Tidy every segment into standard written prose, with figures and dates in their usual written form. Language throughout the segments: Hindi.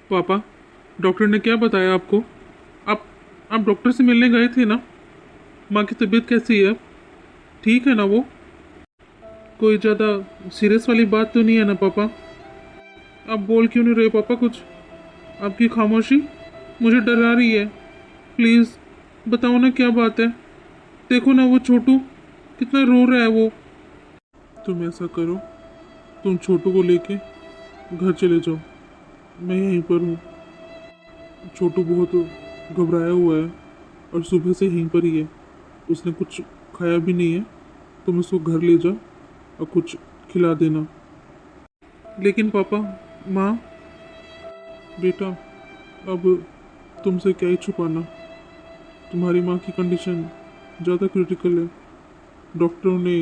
पापा, डॉक्टर ने क्या बताया आपको? आप आप डॉक्टर से मिलने गए थे ना? माँ की तबीयत कैसी है? ठीक है ना वो? कोई ज़्यादा सीरियस वाली बात तो नहीं है ना पापा? आप बोल क्यों नहीं रहे पापा कुछ? आपकी खामोशी मुझे डरा रही है। प्लीज़ बताओ ना क्या बात है। देखो ना वो छोटू कितना रो रहा है वो। तुम ऐसा करो, तुम छोटू को लेके घर चले जाओ। मैं यहीं पर हूँ। छोटू बहुत घबराया हुआ है और सुबह से यहीं पर ही है। उसने कुछ खाया भी नहीं है। तुम उसको घर ले जाओ और कुछ खिला देना। लेकिन पापा, माँ, बेटा, अब तुमसे क्या ही छुपाना। तुम्हारी माँ की कंडीशन ज़्यादा क्रिटिकल है। डॉक्टरों ने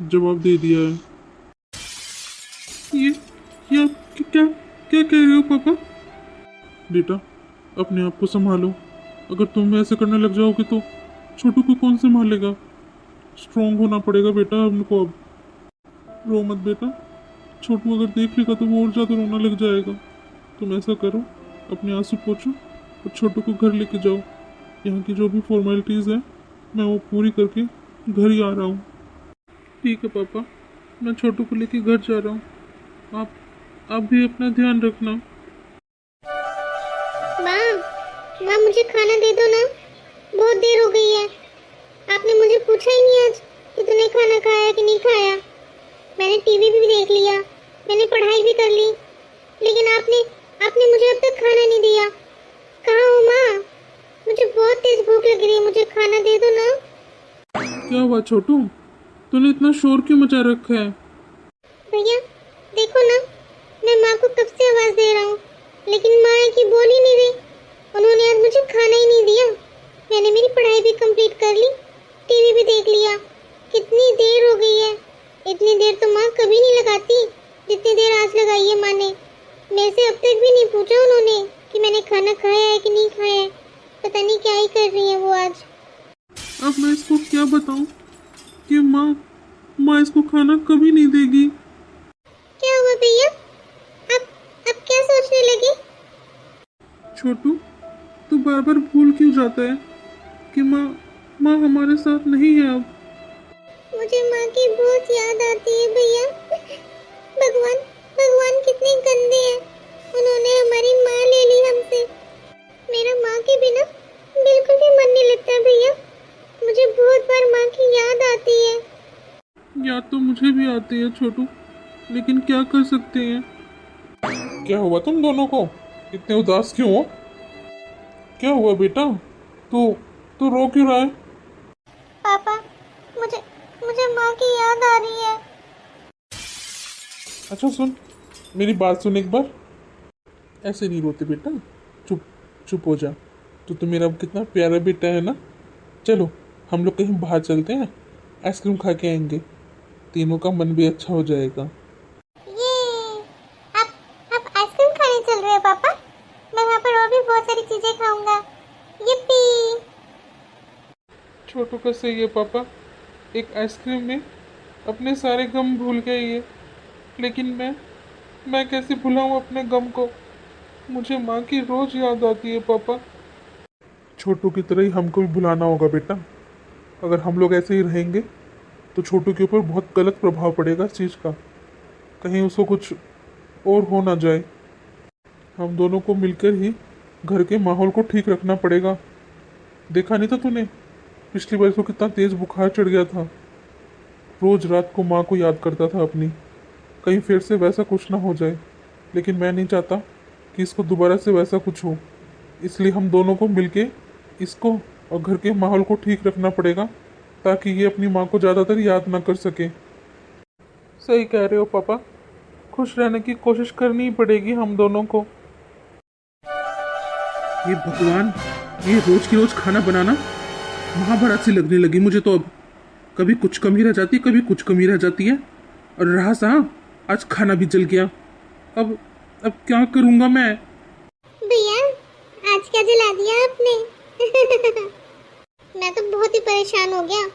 जवाब दे दिया है। ये आप क्या क्या कह रहे हो पापा? बेटा, अपने आप को संभालो। अगर तुम ऐसे करने लग जाओगे तो छोटू को कौन संभालेगा? स्ट्रांग होना पड़ेगा बेटा हमको अब। रो मत बेटा। छोटू अगर देख लेगा तो वो और ज़्यादा रोना लग जाएगा। तुम ऐसा करो, अपने आंसू पोंछो और छोटू को घर लेके जाओ। यहाँ की जो भी फॉर्मेलिटीज़ है मैं वो पूरी करके घर ही आ रहा हूँ। ठीक है पापा, मैं छोटू को लेके घर जा रहा हूँ। आप भी अपना ध्यान रखना। माँ, माँ मुझे खाना दे दो ना। बहुत देर हो गई है। आपने मुझे पूछा ही नहीं आज कि तूने खाना खाया कि नहीं खाया। मैंने टीवी भी देख लिया, मैंने पढ़ाई भी कर ली, लेकिन आपने आपने मुझे अब तक खाना नहीं दिया। कहाँ हो माँ? मुझे बहुत तेज भूख लग रही है, मुझे खाना दे दो ना। क्या हुआ छोटू? तूने इतना शोर क्यों मचा रखा है? भैया देखो ना, मैं माँ को कब से आवाज दे रहा हूँ, लेकिन माँ है कि बोल ही नहीं रही। उन्होंने आज मुझे खाना ही नहीं दिया। मैंने मेरी पढ़ाई भी कंप्लीट कर ली, टीवी भी देख लिया। कितनी देर हो गई है। इतनी देर तो माँ कभी नहीं लगाती जितनी देर आज लगाई है माँ ने। मेरे से अब तक भी नहीं पूछा उन्होंने कि मैंने खाना खाया है कि नहीं खाया है। पता नहीं क्या ही कर रही है वो आज। अब मैं इसको क्या बताऊं कि माँ माँ इसको खाना कभी नहीं देगी। क्या हुआ भैया? अब क्या सोचने लगे? छोटू, तू बार बार भूल क्यों जाता है कि माँ माँ हमारे साथ नहीं है अब? मुझे माँ की बहुत याद आती है भैया। भगवान भगवान कितने गंदे हैं। उन्होंने हमारी माँ ले ली हमसे। मेरा माँ के बिना बिल्कुल भी मन नहीं लगता भैया। मुझे बहुत बार माँ की याद आती है। याद तो मुझे भी आती है छोटू, लेकिन क्या कर सकते हैं। क्या हुआ तुम दोनों को? इतने उदास क्यों हो? क्या हुआ बेटा? तू तू रो क्यों रहा है? पापा, मुझे मुझे माँ की याद आ रही है। अच्छा सुन, मेरी बात सुन एक बार। ऐसे नहीं रोते बेटा। चुप चुप हो जा। तो मेरा कितना प्यारा बेटा है ना। चलो हम लोग कहीं बाहर चलते हैं, आइसक्रीम खा के आएंगे। तीनों का मन भी अच्छा हो जाएगा। ये आप आइसक्रीम खाने चल रहे हो पापा? मैं वहाँ पर और भी बहुत सारी चीजें खाऊंगा। yippee। छोटू का सही है पापा। एक आइसक्रीम में अपने सारे गम भूल गए ये। लेकिन मैं कैसे भुलाऊं अपने गम को? मुझे माँ की रोज याद आती है पापा। छोटू की तरह ही हमको भी भुलाना होगा बेटा। अगर हम लोग ऐसे ही रहेंगे तो छोटू के ऊपर बहुत गलत प्रभाव पड़ेगा इस चीज़ का। कहीं उसको कुछ और हो ना जाए। हम दोनों को मिलकर ही घर के माहौल को ठीक रखना पड़ेगा। देखा नहीं था तूने पिछली बार इसको कितना तेज बुखार चढ़ गया था। रोज रात को माँ को याद करता था अपनी। कहीं फिर से वैसा कुछ ना हो जाए। लेकिन मैं नहीं चाहता कि इसको दोबारा से वैसा कुछ हो। इसलिए हम दोनों को मिलके इसको और घर के माहौल को ठीक रखना पड़ेगा, ताकि ये अपनी माँ को ज़्यादातर याद ना कर सके। सही कह रहे हो पापा। खुश रहने की कोशिश करनी ही पड़ेगी हम दोनों को। ये भगवान, ये रोज की रोज खाना बनाना महाभारत सी लगने लगी मुझे तो अब। कभी कुछ कमी रह जाती है, कभी कुछ कमी रह जाती है। और रहा सहा, आज खाना भी जल गया। अब क्या करूँगा मैं? भैया आज क्या जला दिया आपने? मैं तो बहुत ही परेशान हो गया।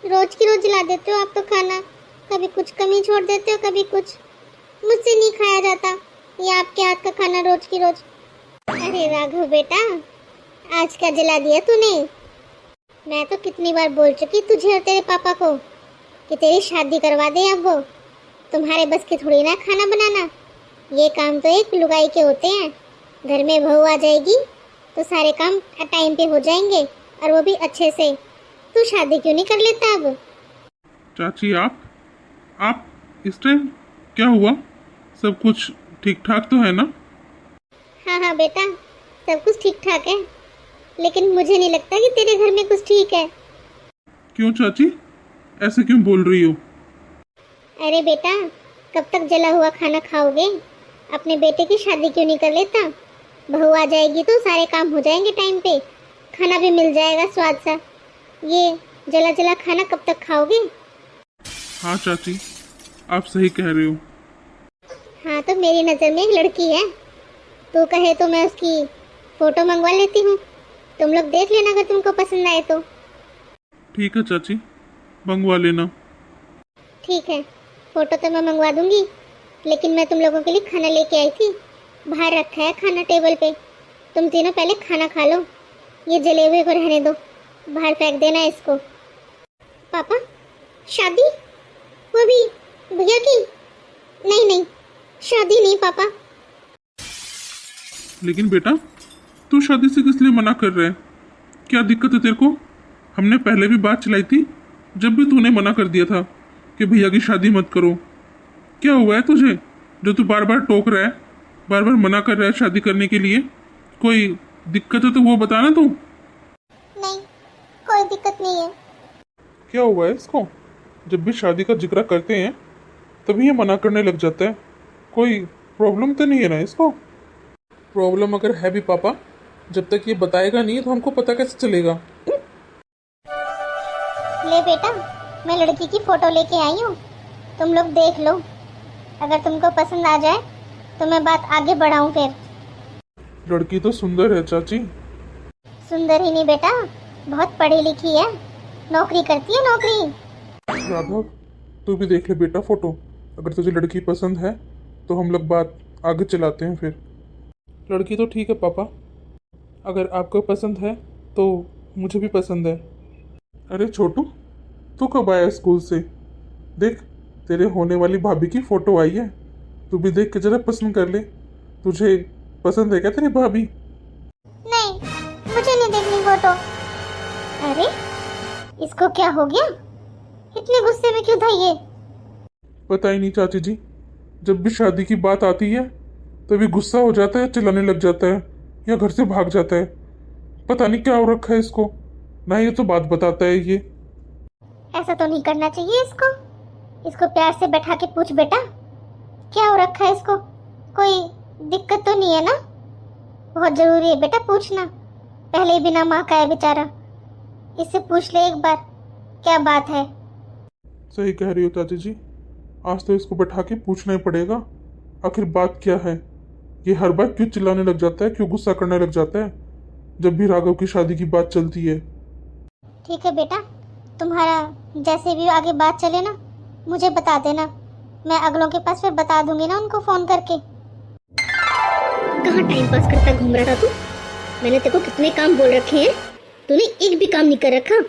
रोज की रोज जला देते हो आप तो खाना। कभी कुछ कमी छोड़ देते हो, कभी कुछ। मुझसे नहीं खाया जाता ये आपके हाथ का खाना रोज की रोज। अरे राघव बेटा, आज क्या जला दिया तूने। मैं तो कितनी बार बोल चुकी तुझे और तेरे पापा को कि तेरी शादी करवा दे। अब वो तुम्हारे बस की थोड़ी ना खाना बनाना। ये काम तो एक लुगाई के होते हैं। घर में बहू आ जाएगी तो सारे काम टाइम पे हो जाएंगे, और वो भी अच्छे से। तू शादी क्यों नहीं कर लेता अब? चाची आप इस टाइम क्या हुआ? सब कुछ ठीक ठाक तो है ना? हाँ बेटा, सब कुछ ठीक ठाक है, लेकिन मुझे नहीं लगता कि तेरे घर में कुछ ठीक है। क्यों चाची, ऐसे क्यों बोल रही हो? अरे बेटा, कब तक जला हुआ खाना खाओगे? अपने बेटे की शादी क्यों नहीं कर लेता? बहू आ जाएगी तो सारे काम हो जाएंगे टाइम पे, खाना भी मिल जाएगा स्वाद सा। ये जला जला खाना कब तक खाओगे? हाँ चाची, आप सही कह रहे हो। हाँ तो मेरी नज़र में एक लड़की है, तू कहे तो मैं उसकी फोटो मंगवा लेती हूँ। तुम लोग देख लेना अगर तुमको पसंद आए तो। ठीक है चाची, मंगवा लेना। ठीक है, फोटो तो मैं मंगवा दूंगी, लेकिन मैं तुम लोगों के लिए खाना लेके आई थी। बाहर रखा है खाना टेबल पे, तुम तीनों पहले खाना खा लो। ये जले हुए को रहने दो, बाहर फेंक देना इसको। पापा, शादी? वो भी भैया की? नहीं, शादी नहीं पापा। लेकिन बेटा, तू शादी से किस लिए मना कर रहा है? क्या दिक्कत है तेरे को? हमने पहले भी बात चलाई थी, जब भी तूने मना कर दिया था कि भैया की शादी मत करो। क्या हुआ है तुझे जो तू बार बार टोक रहा है, बार बार मना कर रहा है शादी करने के लिए? कोई दिक्कत है तो वो बताना तू। नहीं, कोई दिक्कत नहीं है। क्या हुआ है इसको? जब भी शादी का जिक्र करते हैं तभी ये मना करने लग जाता है। कोई प्रॉब्लम तो नहीं है ना इसको? प्रॉब्लम अगर है भी पापा, जब तक ये बताएगा नहीं तो हमको पता कैसे चलेगा? ले बेटा, मैं लड़की की फोटो लेके आई हूँ, तुम लोग देख लो। अगर तुमको पसंद आ जाए तो मैं बात आगे बढ़ाऊँ फिर। लड़की तो सुंदर है चाची। सुंदर ही नहीं बेटा, बहुत पढ़ी लिखी है, नौकरी करती है नौकरी। राघव, तू भी देख ले बेटा फोटो। अगर तुझे लड़की पसंद है तो हम लोग बात आगे चलाते हैं फिर। लड़की तो ठीक है पापा, अगर आपको पसंद है तो मुझे भी पसंद है। अरे छोटू, तू कब आया स्कूल से? देख, तेरे होने वाली भाभी की फ़ोटो आई है, तू भी देख के जरा पसंद कर ले। तुझे पसंद है क्या तेरी भाभी? नहीं, मुझे नहीं देखनी फोटो। अरे इसको क्या हो गया, इतने गुस्से में क्यों था ये? पता ही नहीं चाची जी, जब भी शादी की बात आती है तभी गुस्सा हो जाता है, चिल्लाने लग जाता है या घर से भाग जाता है। पता नहीं क्या हो रखा है इसको, ना ये तो बात बताता है ये। ऐसा तो नहीं करना चाहिए इसको। इसको प्यार से बैठा के पूछ बेटा, क्या हो रखा है इसको? कोई दिक्कत तो नहीं है ना? बहुत जरूरी है बेटा पूछना, पहले ही बिना माँ का है बेचारा। इससे पूछ ले एक बार, क्या बात है। सही कह रही हो चाची जी, आज तो इसको बैठा के पूछना ही पड़ेगा, आखिर बात क्या है। ये हर बार क्यों चिल्लाने लग जाता है, क्यों गुस्सा करने लग जाता है जब भी राघव की शादी की बात चलती है। ठीक है बेटा, तुम्हारा जैसे भी आगे बात चले ना मुझे बता देना, मैं अगलों के पास फिर बता दूंगी ना उनको फोन करके। कहाँ टाइम पास करता घूम रहा था तू? मैंने तेरे को कितने काम बोल रखे हैं, तूने एक भी काम नहीं कर रखा।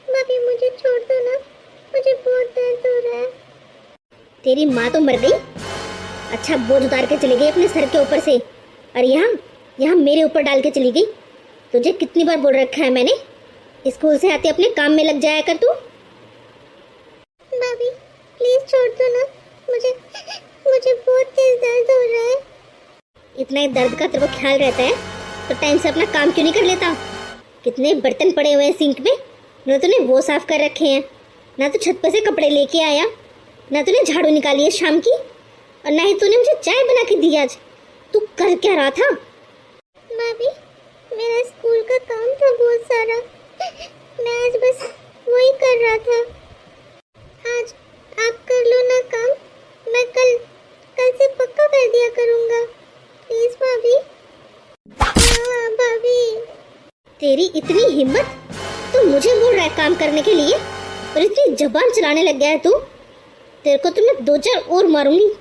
भाभी मुझे छोड़ दो ना, मुझे बहुत दर्द हो रहा है। तेरी माँ तो मर गई, अच्छा बोझ उतार के चली गई अपने सर के ऊपर से, और यहाँ मेरे ऊपर डाल के चली गई। तुझे कितनी बार बोल रखा है मैंने, स्कूल से आते अपने काम में लग जाया कर तू। भाभी प्लीज छोड़ दो ना, मुझे बहुत तेज दर्द हो रहा है। इतना ही दर्द का तेरे को ख्याल रहता है तो टाइम से अपना काम क्यों नहीं कर लेता? कितने बर्तन पड़े हुए हैं सिंक में, ना तूने वो साफ कर रखे हैं, ना तो छत पर से कपड़े लेके आया, ना तूने झाड़ू निकाली है शाम की, और ना ही तूने मुझे चाय बना के दी आज। तू कर क्या रहा था? भाभी मेरा स्कूल का काम था बहुत सारा, मैं आज बस वही कर रहा था। आज आप कर लो ना काम, मैं कल से पक्का कर दिया करूँगा। प्लीज भाभी। हाँ भाभी। तेरी इतनी हिम्मत, तू मुझे बोल रहा है काम करने के लिए, और इतनी जबान चलाने लग गया है तू। तेरे को तो मैं 2 4 और मारूंगी।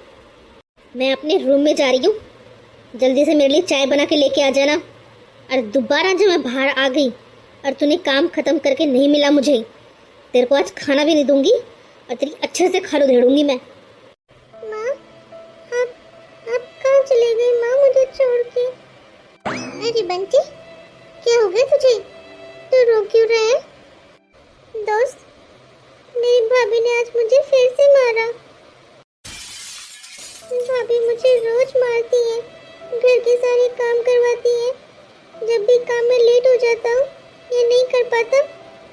मैं अपने रूम में जा रही हूँ, जल्दी से मेरे लिए चाय बना के लेके आ जाना। और दोबारा जब मैं बाहर आ गई और तूने काम खत्म करके नहीं मिला मुझे, तेरे को आज खाना भी नहीं दूंगी और तेरी अच्छे से खालो धेड़ूंगी मैं। माँ, आप कहाँ चले गई माँ मुझे छोड़ के? अरे बंटी, क्या हो गया तुझे? तू रो क्यों रहा है? दोस्त, मेरी भाभी ने आज मुझे फिर से मारा। भाभी मुझे रोज मारती है, घर के सारे काम करवाती है। जब भी काम में लेट हो जाता हूँ या नहीं कर पाता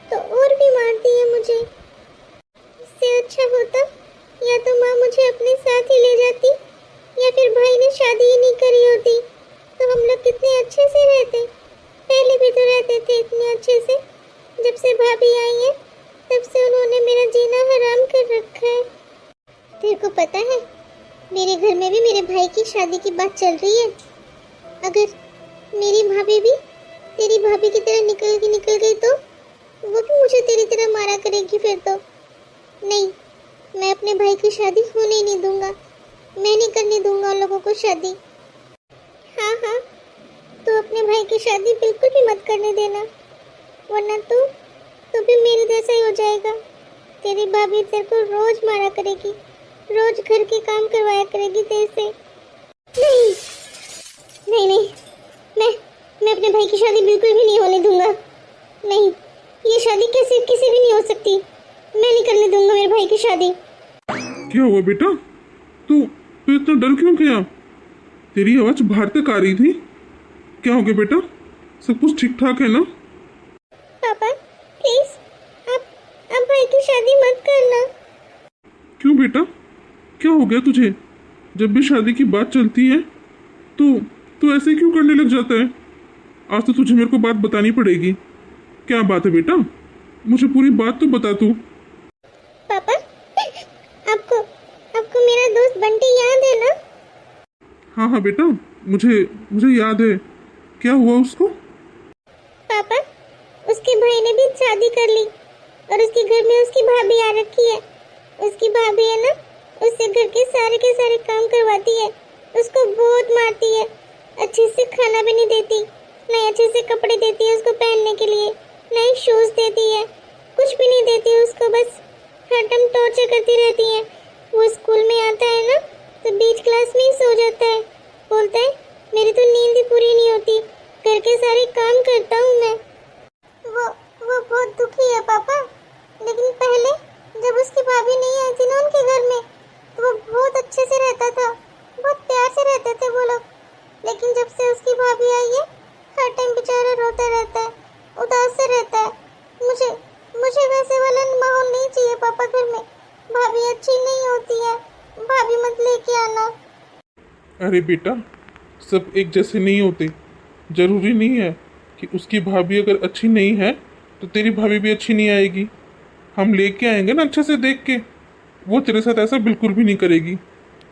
तो और भी मारती है मुझे। इससे अच्छा होता या तो माँ मुझे अपने साथ ही ले जाती या फिर भाई ने शादी ही नहीं करी होती, तो हम लोग कितने अच्छे से रहते। पहले भी तो रहते थे इतने अच्छे से। जब से भाभी आई है तब से उन्होंने मेरा जीना हराम कर रखा है। तेरे को पता है, मेरे घर में भी मेरे भाई की शादी की बात चल रही है। अगर मेरी भाभी भी तेरी भाभी की तरह निकल गई तो वो भी मुझे तेरी तरह मारा करेगी फिर तो। नहीं, मैं अपने भाई की शादी होने ही नहीं दूंगा। मैं नहीं करने दूंगा उन लोगों को शादी। हाँ हाँ, तो अपने भाई की शादी बिल्कुल भी मत करने देना, वरना तो भी मेरे जैसा ही हो जाएगा। तेरी भाभी तेरे को रोज मारा करेगी, रोज घर के काम करवाया करेगी तेरे से। नहीं नहीं नहीं, मैं अपने भाई की शादी बिल्कुल भी नहीं होने दूंगा। नहीं, ये शादी किसी भी नहीं हो सकती। मैं नहीं करने दूंगा मेरे भाई की शादी। क्या हुआ बेटा? तू इतना डर क्यों गया? तेरी आवाज बाहर तक आ रही थी। क्या हो गया बेटा? सब कुछ ठीक ठाक है ना? पापा प्लीज, आप भाई की शादी मत करना। क्यों बेटा, क्या हो गया तुझे? जब भी शादी की बात चलती है तो ऐसे क्यों करने लग जाता है? आज तो तुझे मेरे को बात बतानी पड़ेगी। क्या बात है बेटा? मुझे पूरी बात तो बता तू। पापा, आपको मेरा दोस्त बंटी याद है ना? हाँ बेटा, मुझे याद है। क्या हुआ उसको? पापा, उसके भाई ने भी शादी कर ली और उसके घर में उसकी भाभी आ रखी है। उसकी भाभी है ना, उससे घर के सारे काम करवाती है। उसको बहुत मारती है, अच्छे से खाना भी नहीं देती, नहीं अच्छे से कपड़े देती है उसको पहनने के लिए, नहीं शूज देती है, कुछ भी नहीं देती उसको। बस हर टाइम टॉर्चर करती रहती है। वो स्कूल में आता है ना तो बीच क्लास में ही सो जाता है। बोलता है मेरी तो नींद ही पूरी नहीं होती, घर के सारे काम करता हूँ मैं। वो बहुत दुखी है पापा। लेकिन पहले जब उसकी भाभी नहीं आई थी ना उनके घर में, तो वो बहुत अच्छे से रहता था, बहुत प्यार से रहते थे वो लोग। लेकिन जब से उसकी भाभी आई है, हर टाइम बेचारा रोता रहता है, उदास से रहता है। मुझे वैसे वाला माहौल नहीं चाहिए पापा घर में। भाभी अच्छी नहीं होती है, भाभी मत लेके आना। अरे बेटा, सब एक जैसे नहीं होते। जरूरी नहीं है कि उसकी भाभी अगर अच्छी नहीं है तो तेरी भाभी भी अच्छी नहीं आएगी। हम लेके आएंगे ना अच्छे से देख के। वो तेरे साथ ऐसा बिल्कुल भी नहीं करेगी,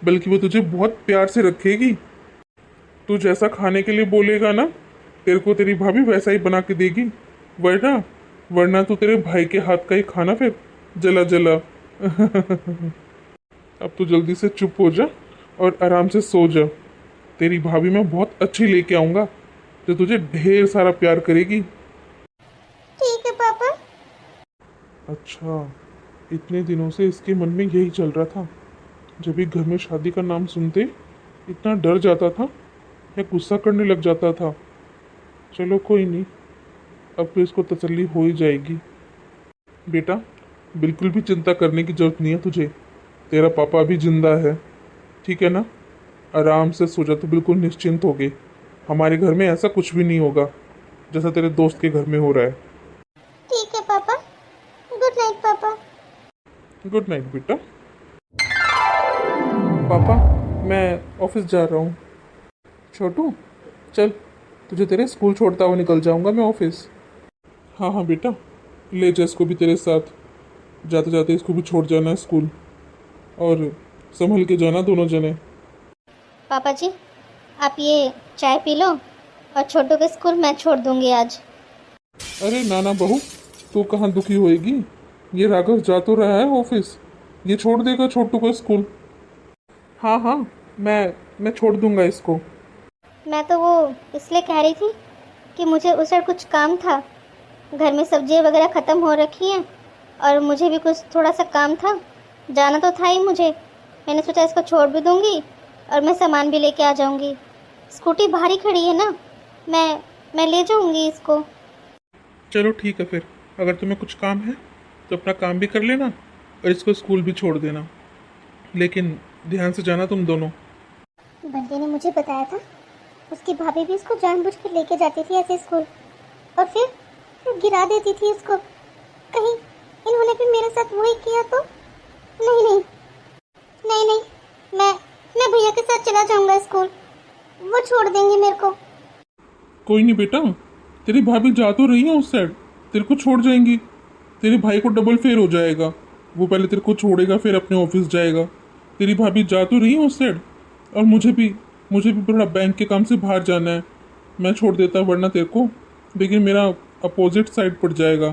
बल्कि वो तुझे बहुत प्यार से रखेगी। तू जैसा खाने के लिए बोलेगा ना, तेरे को तेरी भाभी वैसा ही बना के देगी। वरना तू तेरे भाई के हाथ का ही खाना फिर जला। अब तू जल्दी से चुप हो जा और आराम से सो जा। तेरी भाभी मैं बहुत अच्छी लेके आऊँगा जो तुझे ढेर सारा प्यार करेगी। ठीक है पापा। अच्छा, इतने दिनों से इसके मन में यही चल रहा था। जब भी घर में शादी का नाम सुनते इतना डर जाता था या गुस्सा करने लग जाता था। चलो कोई नहीं, अब तो इसको तसल्ली हो ही जाएगी। बेटा, बिल्कुल भी चिंता करने की जरूरत नहीं है तुझे। तेरा पापा अभी जिंदा है, ठीक है ना? आराम से सो जा, तो बिल्कुल निश्चिंत हो गए। हमारे घर में ऐसा कुछ भी नहीं होगा जैसा तेरे दोस्त के घर में हो रहा है। ठीक है पापा। गुड नाइट पापा। गुड नाइट बेटा। पापा, मैं ऑफिस जा रहा हूँ। छोटू, चल, तुझे तेरे स्कूल छोड़ता हुआ निकल जाऊँगा मैं ऑफिस। हाँ बेटा, ले जा इसको भी तेरे साथ। जाते जाते इसको भी छोड़ जाना स्कूल, और संभल के जाना दोनों जने। पापा जी, आप ये चाय पी लो और छोटू के स्कूल मैं छोड़ दूंगी आज। अरे नाना बहू, तू कहाँ दुखी होएगी? ये राघव जा तो रहा है ऑफिस, ये छोड़ देगा छोटू को स्कूल। हाँ, मैं छोड़ दूंगा इसको। मैं तो वो इसलिए कह रही थी कि मुझे उस साइड कुछ काम था। घर में सब्जियाँ वगैरह ख़त्म हो रखी हैं और मुझे भी कुछ थोड़ा सा काम था, जाना तो था ही मुझे। मैंने सोचा इसको छोड़ भी दूँगी और मैं सामान भी लेके आ जाऊँगी। स्कूटी बाहर ही खड़ी है ना, मैं ले जाऊँगी इसको। चलो ठीक है फिर, अगर तुम्हें कुछ काम है तो अपना काम भी कर लेना और इसको स्कूल भी छोड़ देना, लेकिन ध्यान से जाना तुम दोनों। बंटी ने मुझे बताया था उसकी भाभी भी उसको जानबूझकर लेके जाती थी ऐसे स्कूल और फिर गिरा देती थी उसको। कहीं इन्होंने भी मेरे साथ वही किया तो? नहीं नहीं नहीं नहीं, मैं भैया के साथ चला जाऊंगा स्कूल, वो छोड़ देंगे मेरे को। कोई नहीं बेटा, तेरी भाभी जा तो रही है उस साइड, तेरे को छोड़ जाएंगी। तेरे भाई को डबल फेयर हो जाएगा, वो पहले तेरे को छोड़ेगा फिर अपने ऑफिस जाएगा। तेरी भाभी जा तो रही है उस साइड, और मुझे भी थोड़ा बैंक के काम से बाहर जाना है। मैं छोड़ देता वरना तेरे को, लेकिन मेरा अपोजिट साइड पड़ जाएगा।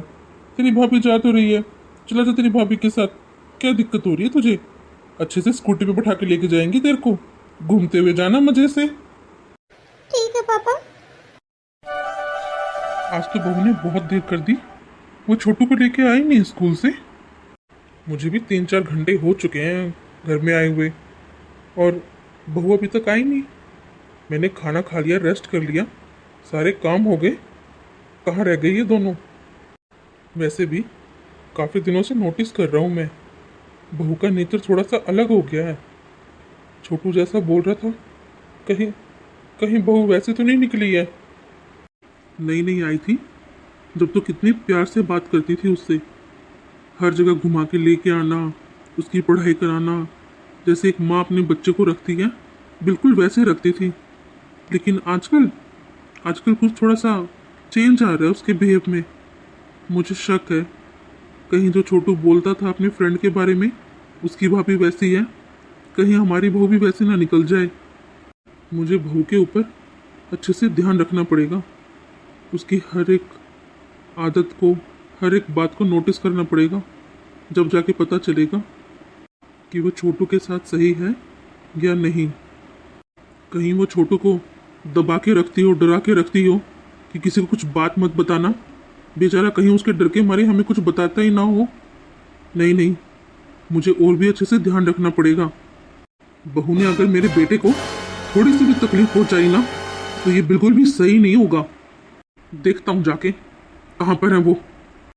तेरी भाभी जा तो रही है, चला जा तेरी भाभी के साथ। क्या दिक्कत हो रही है तुझे? अच्छे से स्कूटी पे बैठा के लेके जाएंगी तेरे को, घूमते हुए जाना मजे से। ठीक है पापा। आज तो बहू ने बहुत देर कर दी, वो छोटू को लेके आई नहीं स्कूल से। मुझे भी 3-4 घंटे हो चुके हैं घर में आए हुए और बहू अभी तक आई नहीं। मैंने खाना खा लिया, रेस्ट कर लिया, सारे काम हो गए, कहाँ रह गई ये दोनों? वैसे भी काफ़ी दिनों से नोटिस कर रहा हूँ मैं, बहू का नेचर थोड़ा सा अलग हो गया है। छोटू जैसा बोल रहा था, कहीं कहीं बहू वैसे तो नहीं निकली है? नहीं आई थी जब तो कितनी प्यार से बात करती थी उससे, हर जगह घुमा के लेके आना, उसकी पढ़ाई कराना, जैसे एक माँ अपने बच्चे को रखती है बिल्कुल वैसे रखती थी। लेकिन आजकल कुछ थोड़ा सा चेंज आ रहा है उसके बिहेव में। मुझे शक है कहीं जो छोटू बोलता था अपने फ्रेंड के बारे में उसकी भाभी वैसी है, कहीं हमारी बहू भी वैसे ना निकल जाए। मुझे बहू के ऊपर अच्छे से ध्यान रखना पड़ेगा, उसकी हर एक आदत को, हर एक बात को नोटिस करना पड़ेगा, जब जाके पता चलेगा कि वो छोटू के साथ सही है या नहीं। कहीं वो छोटू को दबा के रखती हो, डरा के रखती हो कि किसी को कुछ बात मत बताना, बेचारा कहीं उसके डर के मारे हमें कुछ बताता ही ना हो। नहीं, मुझे और भी अच्छे से ध्यान रखना पड़ेगा। बहू ने अगर मेरे बेटे को थोड़ी सी भी तकलीफ पहुंचाई ना तो ये बिल्कुल भी सही नहीं होगा। देखता हूँ जाके कहाँ पर है वो।